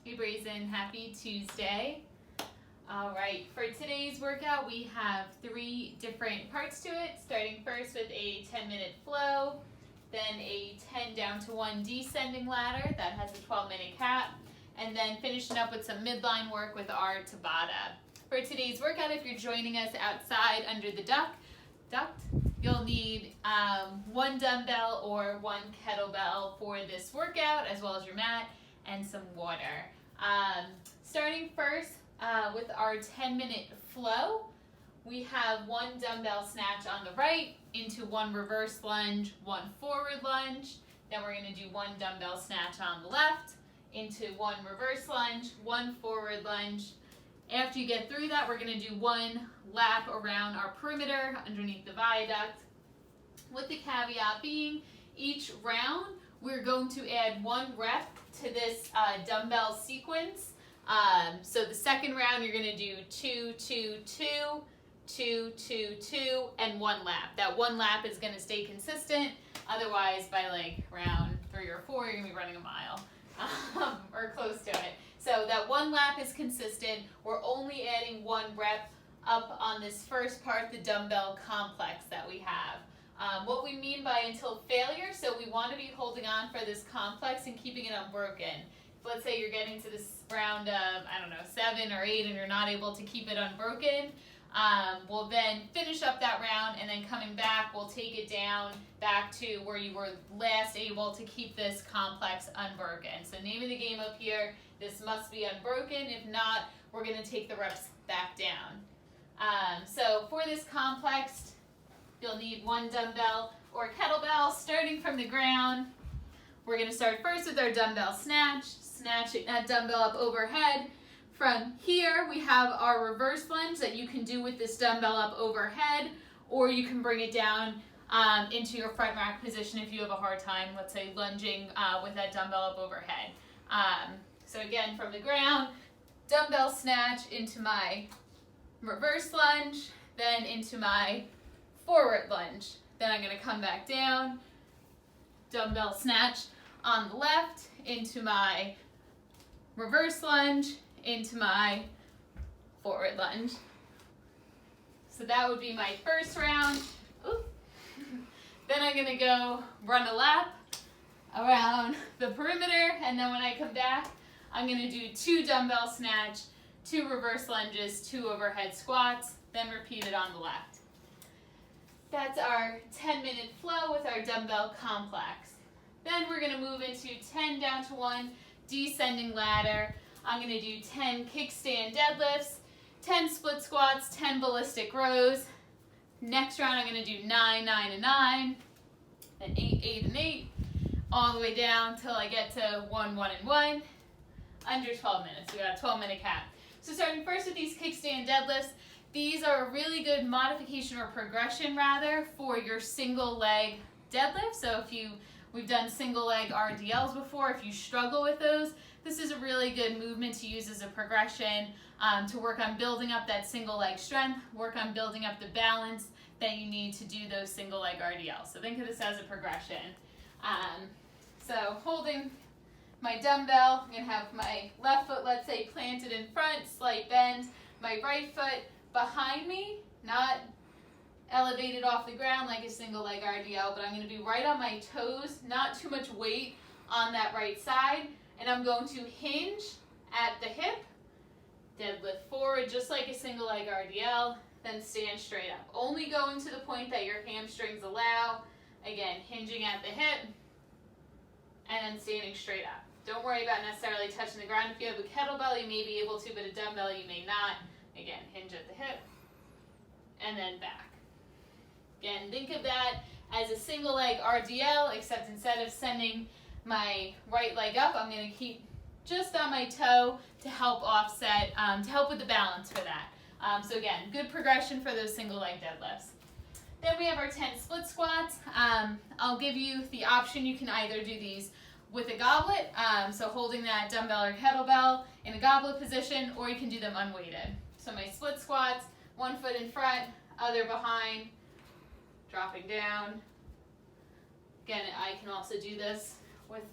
Hey Brazen, happy Tuesday. All right, for today's workout we have 3 different parts to it, starting first with a 10-minute flow, then a 10 down to 1 descending ladder that has a 12-minute cap, and then finishing up with some midline work with our Tabata. For today's workout, if you're joining us outside under the duct, you'll need 1 dumbbell or 1 kettlebell for this workout, as well as your mat and some water. Starting first with our 10-minute flow, we have 1 dumbbell snatch on the right into 1 reverse lunge, 1 forward lunge. Then we're going to do 1 dumbbell snatch on the left into 1 reverse lunge, 1 forward lunge. After you get through that, we're going to do 1 lap around our perimeter underneath the viaduct, with the caveat being each round we're going to add 1 rep to this dumbbell sequence. So the second round you're going to do 2, 2, 2, 2, 2, 2, and 1 lap. That 1 lap is going to stay consistent. Otherwise, by like round 3 or 4, you're going to be running a mile or close to it. So that 1 lap is consistent. We're only adding 1 rep up on this first part, the dumbbell complex that we have. What we mean by until failure, so we want to be holding on for this complex and keeping it unbroken. If let's say you're getting to this round of, 7 or 8 and you're not able to keep it unbroken, we'll then finish up that round, and then coming back, we'll take it down back to where you were last able to keep this complex unbroken. So name of the game up here, this must be unbroken. If not, we're going to take the reps back down. So for this complex, you'll need 1 dumbbell or kettlebell starting from the ground. We're going to start first with our dumbbell snatch, snatching that dumbbell up overhead. From here, we have our reverse lunge that you can do with this dumbbell up overhead, or you can bring it down into your front rack position if you have a hard time, let's say, lunging with that dumbbell up overhead. So again, from the ground, dumbbell snatch into my reverse lunge, then into my forward lunge. Then I'm going to come back down, dumbbell snatch on the left, into my reverse lunge, into my forward lunge. So that would be my first round. Ooh. Then I'm going to go run a lap around the perimeter, and then when I come back, I'm going to do 2 dumbbell snatch, 2 reverse lunges, 2 overhead squats, then repeat it on the left. That's our 10-minute flow with our dumbbell complex. Then we're going to move into 10 down to 1 descending ladder. I'm going to do 10 kickstand deadlifts, 10 split squats, 10 ballistic rows. Next round I'm going to do 9, 9, and 9, then 8, 8, and 8, all the way down till I get to 1, 1, and 1, under 12 minutes. We got a 12-minute cap. So starting first with these kickstand deadlifts, these are a really good modification or progression rather for your single leg deadlift. So we've done single leg RDLs before, if you struggle with those, this is a really good movement to use as a progression to work on building up that single leg strength, work on building up the balance that you need to do those single leg RDLs. So think of this as a progression. So holding my dumbbell, I'm going to have my left foot, let's say, planted in front, slight bend, my right foot behind me, not elevated off the ground like a single leg RDL, but I'm going to be right on my toes, not too much weight on that right side, and I'm going to hinge at the hip, deadlift forward just like a single leg RDL, then stand straight up. Only going to the point that your hamstrings allow. Again, hinging at the hip, and then standing straight up. Don't worry about necessarily touching the ground. If you have a kettlebell, you may be able to, but a dumbbell, you may not. Again, hinge at the hip, and then back. Again, think of that as a single leg RDL, except instead of sending my right leg up, I'm going to keep just on my toe to help offset, to help with the balance for that. So again, good progression for those single leg deadlifts. Then we have our 10 split squats. I'll give you the option, you can either do these with a goblet, so holding that dumbbell or kettlebell in a goblet position, or you can do them unweighted. So my split squats, 1 foot in front, other behind, dropping down. Again, I can also do this with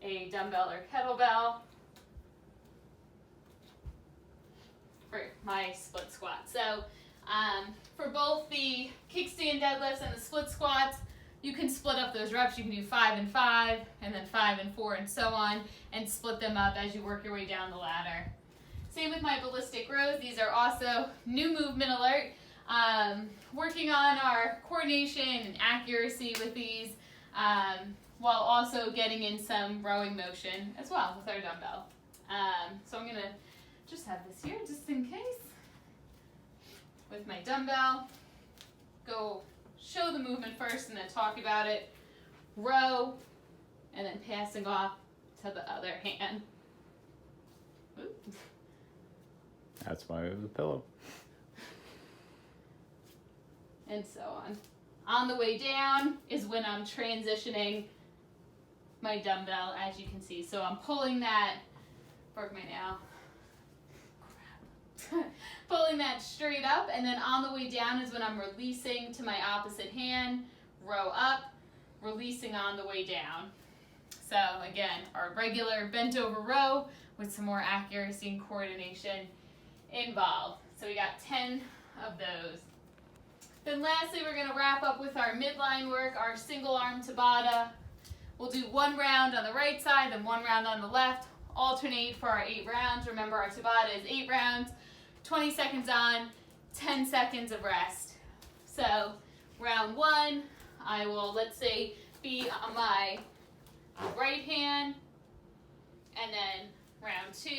a dumbbell or kettlebell. for my split squat. So for both the kickstand deadlifts and the split squats, you can split up those reps. You can do 5 and 5, and then 5 and 4, and so on, and split them up as you work your way down the ladder. Same with my ballistic rows. These are also new movement alert. Working on our coordination and accuracy with these, while also getting in some rowing motion as well with our dumbbell. So I'm going to just have this here just in case. With my dumbbell, go show the movement first and then talk about it. Row, and then passing off to the other hand. Oops. That's why it was a pillow. And so on. On the way down is when I'm transitioning my dumbbell, as you can see. So I'm pulling that, broke my nail, pulling that straight up, and then on the way down is when I'm releasing to my opposite hand, row up, releasing on the way down. So again, our regular bent over row with some more accuracy and coordination involved. So we got 10 of those. Then lastly, we're going to wrap up with our midline work, our single arm Tabata. We'll do 1 round on the right side, then 1 round on the left, alternate for our 8 rounds. Remember, our Tabata is 8 rounds, 20 seconds on, 10 seconds of rest. So round 1, I will, let's say, be on my right hand, and then round 2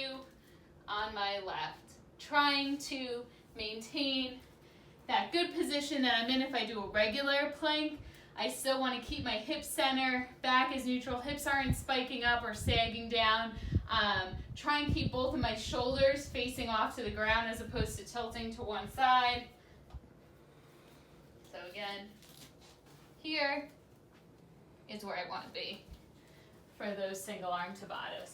on my left. Trying to maintain that good position that I'm in. If I do a regular plank, I still want to keep my hip center, back is neutral, hips aren't spiking up or sagging down. Try and keep both of my shoulders facing off to the ground as opposed to tilting to one side. So again, here is where I want to be for those single arm Tabatas.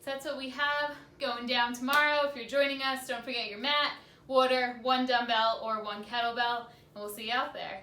So that's what we have going down tomorrow. If you're joining us, don't forget your mat, water, 1 dumbbell or 1 kettlebell, and we'll see you out there.